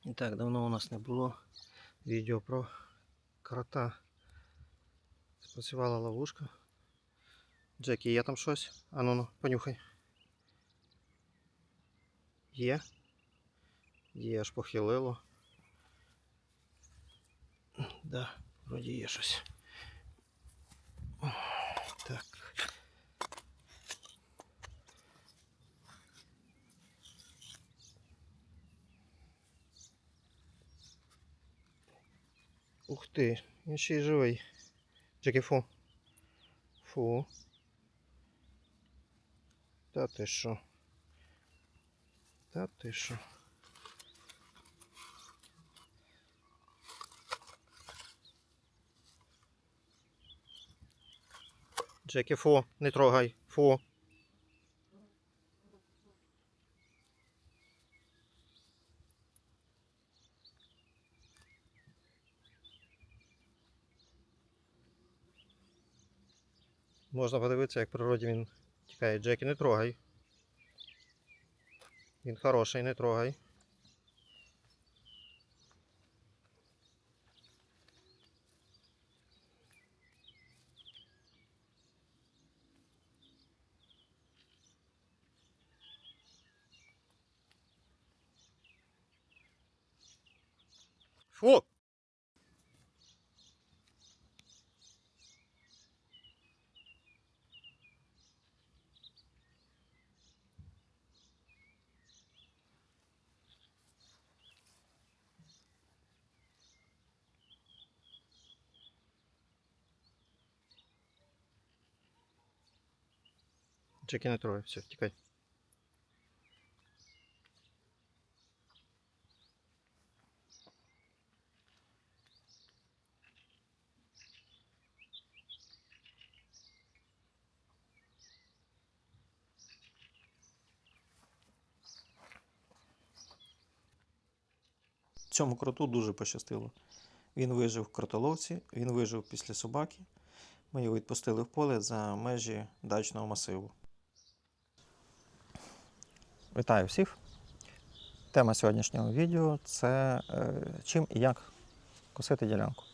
І так, давно у нас не було відео про крота. Спрацювала ловушка. Джекі, є там щось? А ну, понюхай. Є? Є, аж похилило. Да, вроді є щось. Так. Ух ти, він ще й живий. Джекі, фу. Фу. Та ти що? Та ти що? Джекі, фу, не трогай. Фу. Можна подивитися, як в природі він тікає. Джекі, не трогай. Він хороший, не трогай. Фу! Джекі, не трогай, все, тікай. Цьому кроту дуже пощастило. Він вижив в кротоловці, він вижив після собаки. Ми його відпустили в поле за межі дачного масиву. Вітаю всіх! Тема сьогоднішнього відео – це чим і як косити ділянку.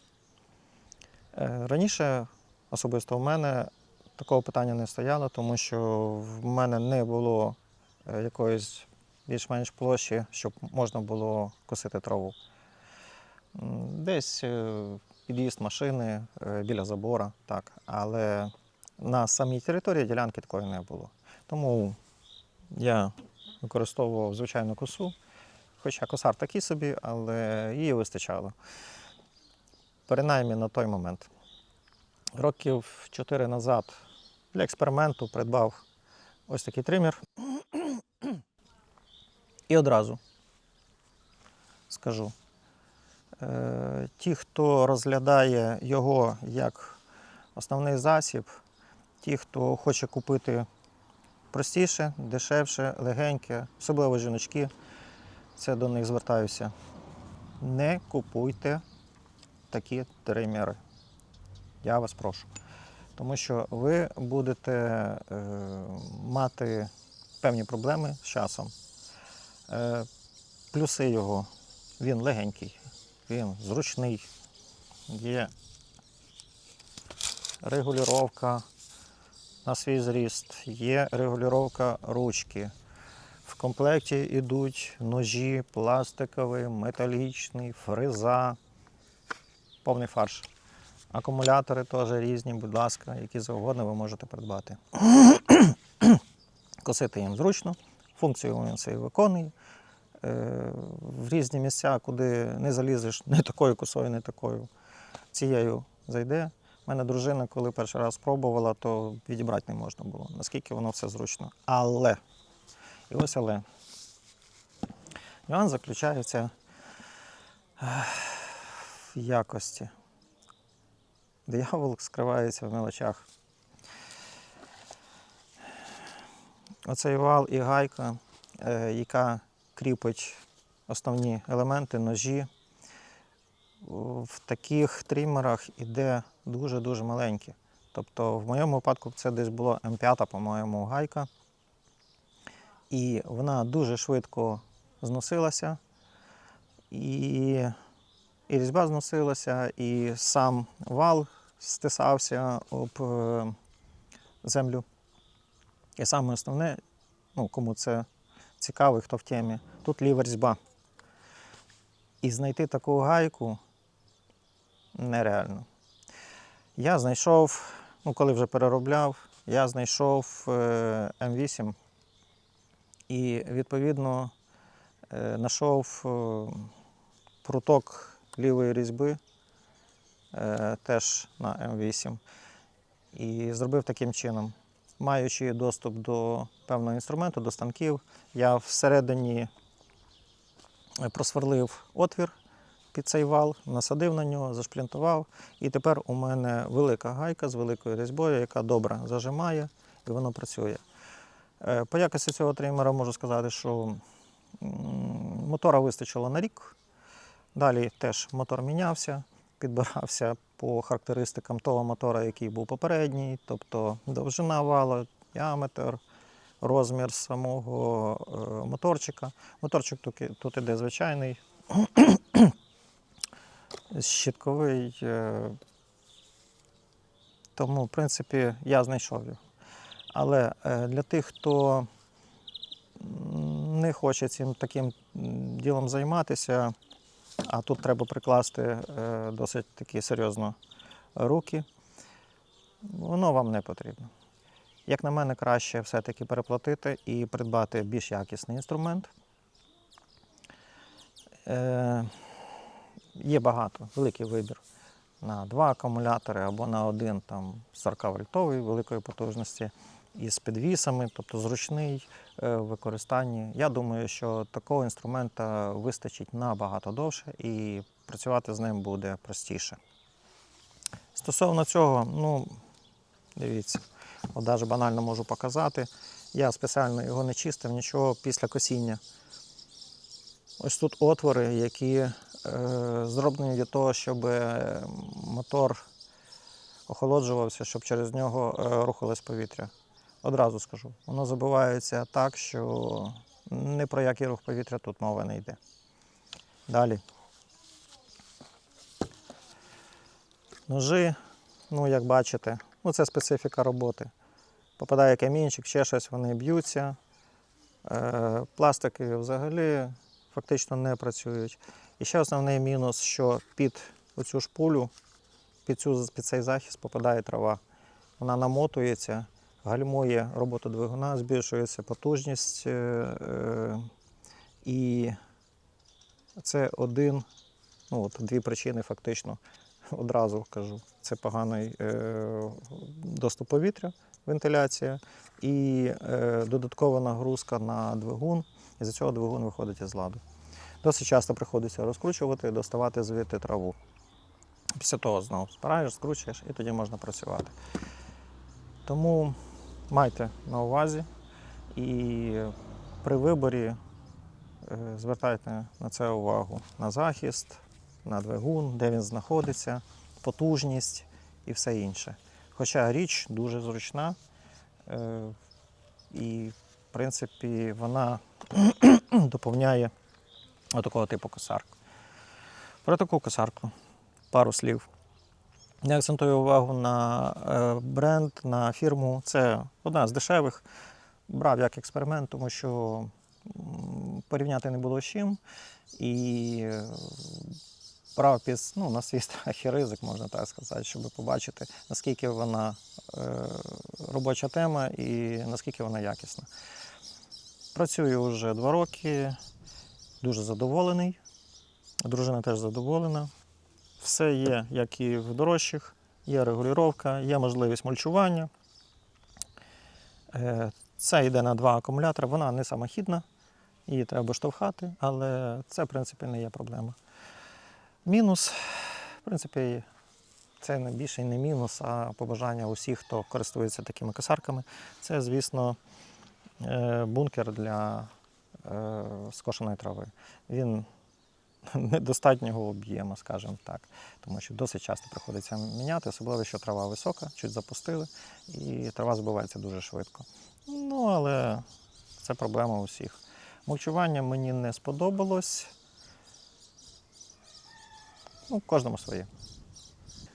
Раніше, особисто в мене, такого питання не стояло, тому що в мене не було якоїсь більш-менш площі, щоб можна було косити траву. Десь під'їзд машини біля забора, так. Але на самій території ділянки такої не було. Тому я використовував звичайну косу, хоча косар такий собі, але її вистачало. Принаймні на той момент. Років 4 назад для експерименту придбав ось такий тример. І одразу скажу. Ті, хто розглядає його як основний засіб, ті, хто хоче купити простіше, дешевше, легеньке, особливо жіночки, це до них звертаюся. Не купуйте такі тримери. Я вас прошу. Тому що ви будете мати певні проблеми з часом. Плюси його: він легенький, він зручний, є регулювання на свій зріст, є регулювання ручки. В комплекті йдуть ножі пластикові, металічні, фреза, повний фарш. Акумулятори теж різні, будь ласка, які завгодно ви можете придбати. Косити їм зручно, функцію він свою виконує. В різні місця, куди не залізеш, не такою косою, не такою, цією зайде. У мене дружина, коли перший раз спробувала, то відібрати не можна було, наскільки воно все зручно. Але, і ось але, нюанс заключається в якості. Диявол скривається в мелочах. Оцей вал і гайка, яка кріпить основні елементи, ножі, в таких тримерах іде дуже-дуже маленькі. Тобто в моєму випадку це десь було М5, по-моєму, гайка. І вона дуже швидко зносилася. і різьба зносилася, і сам вал стисався об землю. І саме основне, ну, кому це цікаво, хто в темі, тут ліва різьба. І знайти таку гайку нереально. Я знайшов, ну, коли вже переробляв, я знайшов М8 і, відповідно, знайшов пруток лівої різьби теж на М8 і зробив таким чином. Маючи доступ до певного інструменту, до станків, я всередині просверлив отвір під цей вал, насадив на нього, зашплінтував. І тепер у мене велика гайка з великою різьбою, яка добре зажимає і воно працює. По якості цього тримера можу сказати, що мотора вистачило на рік. Далі теж мотор мінявся, підбирався по характеристикам того мотора, який був попередній, тобто довжина вала, діаметр, розмір самого моторчика. Моторчик тут іде звичайний, щитковий, тому, в принципі, я знайшов його. Але для тих, хто не хоче цим таким ділом займатися, а тут треба прикласти досить таки серйозно руки, воно вам не потрібно. Як на мене, краще все-таки переплатити і придбати більш якісний інструмент. Є багато, великий вибір на 2 акумулятори або на один 40-вольтовий великої потужності із підвісами, тобто зручний в використанні. Я думаю, що такого інструмента вистачить набагато довше і працювати з ним буде простіше. Стосовно цього, ну, дивіться, от навіть банально можу показати. Я спеціально його не чистив, нічого після косіння. Ось тут отвори, які зроблені для того, щоб мотор охолоджувався, щоб через нього рухалось повітря. Одразу скажу, воно забивається так, що ні про який рух повітря тут мова не йде. Далі. Ножи, ну як бачите, ну це специфіка роботи. Попадає камінчик, ще щось, вони б'ються. Пластики взагалі фактично не працюють. І ще основний мінус, що під оцю шпулю, під цей захист попадає трава. Вона намотується, гальмує роботу двигуна, збільшується потужність. І це дві причини фактично, одразу кажу. Це поганий доступ повітря, вентиляція і додаткова нагрузка на двигун, і з цього двигун виходить із ладу. Досить часто приходиться розкручувати, доставати звідти траву. Після того знову збираєш, скручуєш і тоді можна працювати. Тому майте на увазі і при виборі звертайте на це увагу. На захист, на двигун, де він знаходиться, потужність і все інше. Хоча річ дуже зручна і, в принципі, вона доповняє отакого типу косарку. Про таку косарку пару слів. Я акцентую увагу на бренд, на фірму. Це одна з дешевих. Брав як експеримент, тому що порівняти не було з чим. І брав на свій страх і ризик, можна так сказати, щоб побачити, наскільки вона робоча тема і наскільки вона якісна. Працюю вже 2 роки, дуже задоволений. Дружина теж задоволена. Все є, як і в дорожчих, є регулювання, є можливість мульчування. Це йде на 2 акумулятори, вона не самохідна, її треба штовхати, але це, в принципі, не є проблема. Мінус, в принципі, це не більше не мінус, а побажання усіх, хто користується такими косарками. Це, звісно, бункер для скошеної трави. Він недостатнього об'єму, скажімо так, тому що досить часто приходиться міняти, особливо, що трава висока, чуть запустили, і трава збивається дуже швидко. Ну, але це проблема усіх. Мульчування мені не сподобалось. Ну, кожному своє.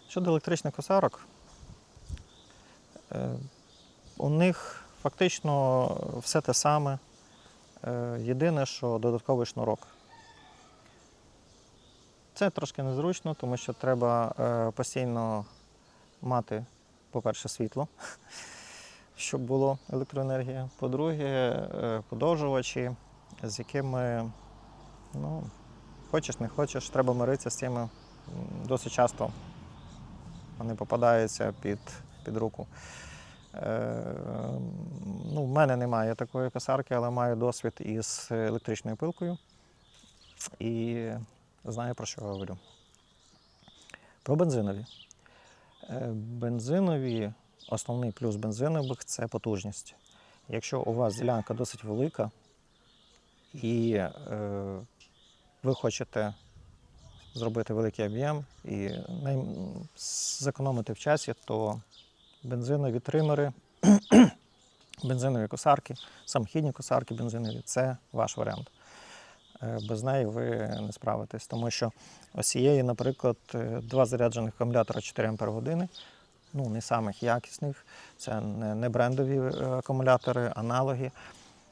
Щодо електричних косарок, у них фактично все те саме. Єдине, що додатковий шнурок. Це трошки незручно, тому що треба постійно мати, по-перше, світло, щоб було електроенергія. По-друге, подовжувачі, з якими, ну, хочеш не хочеш, треба миритися з цими. Досить часто вони попадаються під руку. Ну, в мене немає такої косарки, але маю досвід із електричною пилкою і знаю, про що я говорю. Про бензинові. Бензинові, основний плюс бензинових – це потужність. Якщо у вас ділянка досить велика і ви хочете зробити великий об'єм і зекономити в часі, то бензинові тримери, бензинові косарки, самохідні косарки бензинові – це ваш варіант. Без неї ви не справитесь, тому що ось цієї, наприклад, 2 заряджених акумулятора 4 Ах, ну, не самих якісних, це не брендові акумулятори, аналоги,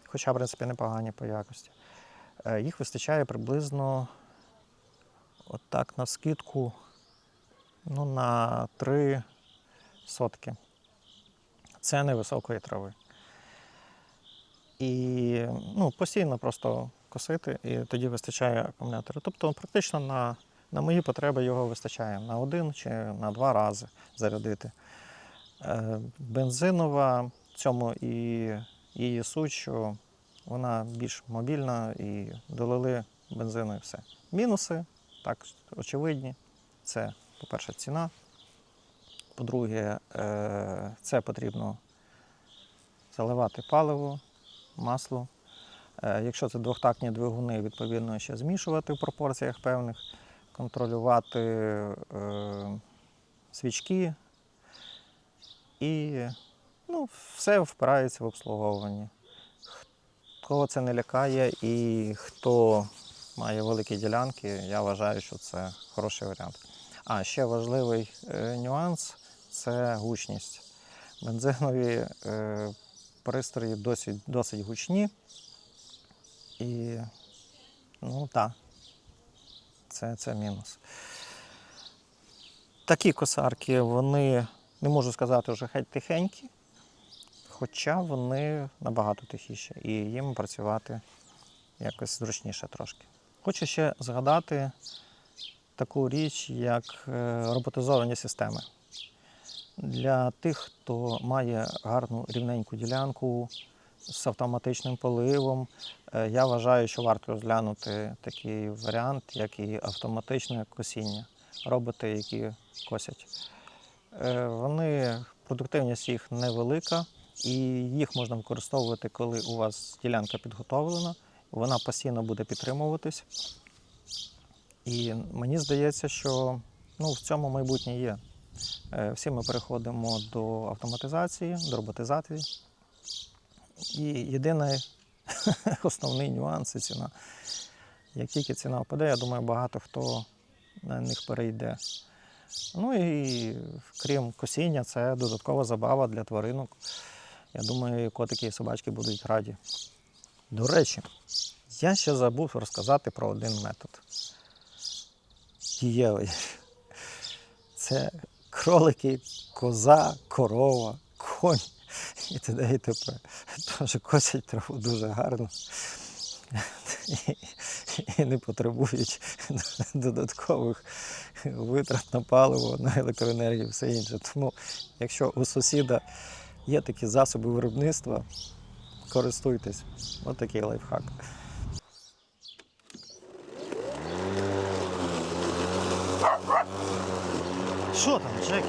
хоча, в принципі, непогані по якості. Їх вистачає приблизно, отак, навскидку, ну, на 3 сотки. Це невисокої трави. І, ну, постійно просто косити, і тоді вистачає акумулятора. Тобто практично на мої потреби його вистачає на 1 чи на 2 рази зарядити. Бензинова, в цьому і її суть, що вона більш мобільна і долили бензину і все. Мінуси, так, очевидні. Це, по-перше, ціна. По-друге, це потрібно заливати паливо, масло. Якщо це двохтактні двигуни, відповідно, ще змішувати в пропорціях певних, контролювати свічки і, ну, все впирається в обслуговування. Кого це не лякає і хто має великі ділянки, я вважаю, що це хороший варіант. А ще важливий нюанс – це гучність. Бензинові пристрої досить гучні. І, ну, так, це мінус. Такі косарки, вони, не можу сказати, вже геть тихенькі, хоча вони набагато тихіші, і їм працювати якось зручніше трошки. Хочу ще згадати таку річ, як роботизовані системи. Для тих, хто має гарну рівненьку ділянку з автоматичним поливом, я вважаю, що варто розглянути такий варіант, як і автоматичне косіння. Роботи, які косять. Продуктивність їх невелика, і їх можна використовувати, коли у вас ділянка підготовлена, вона постійно буде підтримуватись. І мені здається, що, ну, в цьому майбутнє є. Всі ми переходимо до автоматизації, до роботизації. І єдиний основний нюанс – це ціна. Як тільки ціна впаде, я думаю, багато хто на них перейде. Ну і крім косіння, це додаткова забава для тваринок. Я думаю, котики і собачки будуть раді. До речі, я ще забув розказати про один метод. Дієвий. Це кролики, коза, корова, конь і т.д. і т.п. Тож косять траву дуже гарно і не потребують додаткових витрат на паливо, на електроенергію і все інше. Тому, якщо у сусіда є такі засоби виробництва, користуйтесь. Ось такий лайфхак. Що там, Джекі?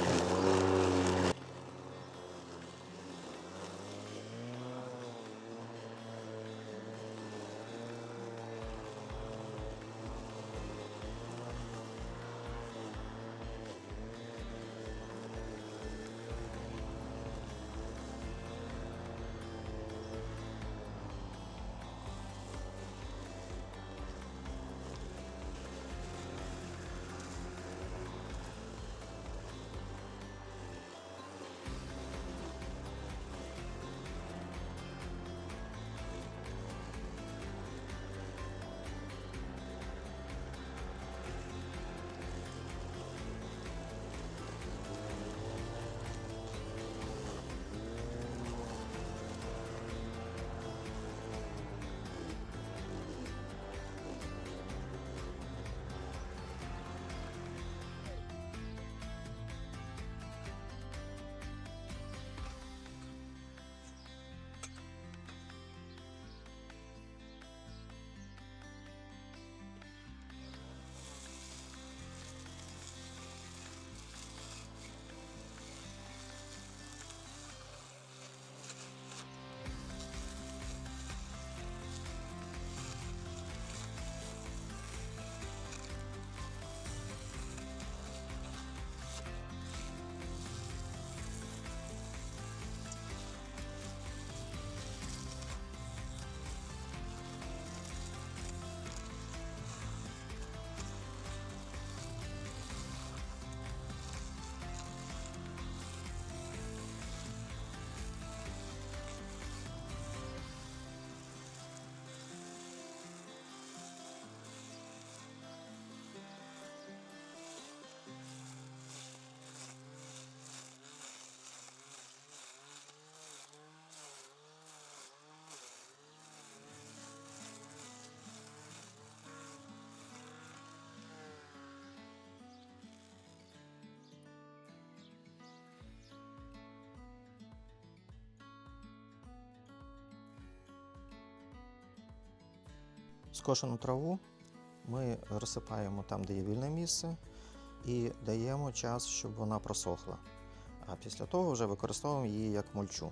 Скошену траву ми розсипаємо там, де є вільне місце, і даємо час, щоб вона просохла. А після того вже використовуємо її як мульчу.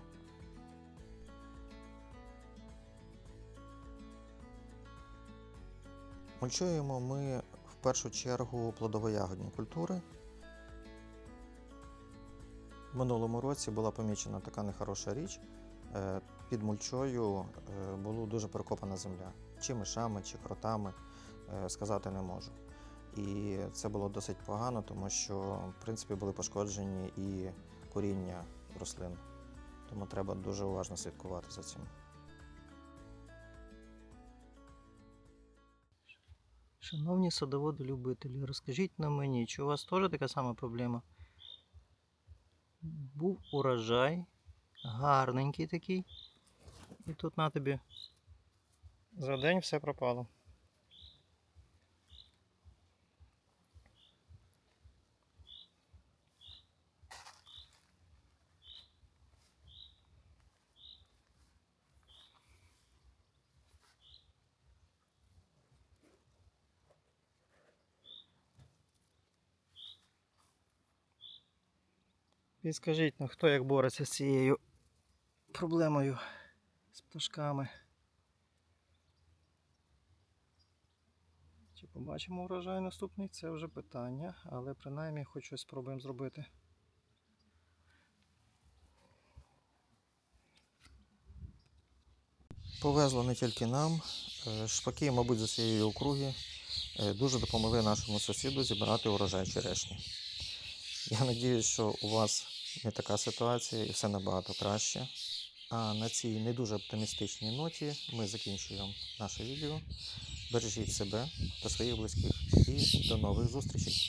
Мульчуємо ми в першу чергу плодово-ягодні культури. В минулому році була помічена така нехороша річ. Під мульчою була дуже перекопана земля. Чи мишами, чи кротами, сказати не можу. І це було досить погано, тому що, в принципі, були пошкоджені і коріння рослин. Тому треба дуже уважно слідкувати за цим. Шановні садоводи-любителі, розкажіть на мені, чи у вас теж така сама проблема? Був урожай, гарненький такий, і тут на тобі за день все пропало. І скажіть, ну хто як бореться з цією проблемою з пташками? Чи побачимо врожай наступний? Це вже питання, але принаймні хоч щось спробуємо зробити. Повезло не тільки нам. Шпаки, мабуть, з усієї округи дуже допомогли нашому сусіду зібрати урожай черешні. Я сподіваюся, що у вас не така ситуація і все набагато краще. А на цій не дуже оптимістичній ноті ми закінчуємо наше відео. Бережіть себе та своїх близьких і до нових зустрічей!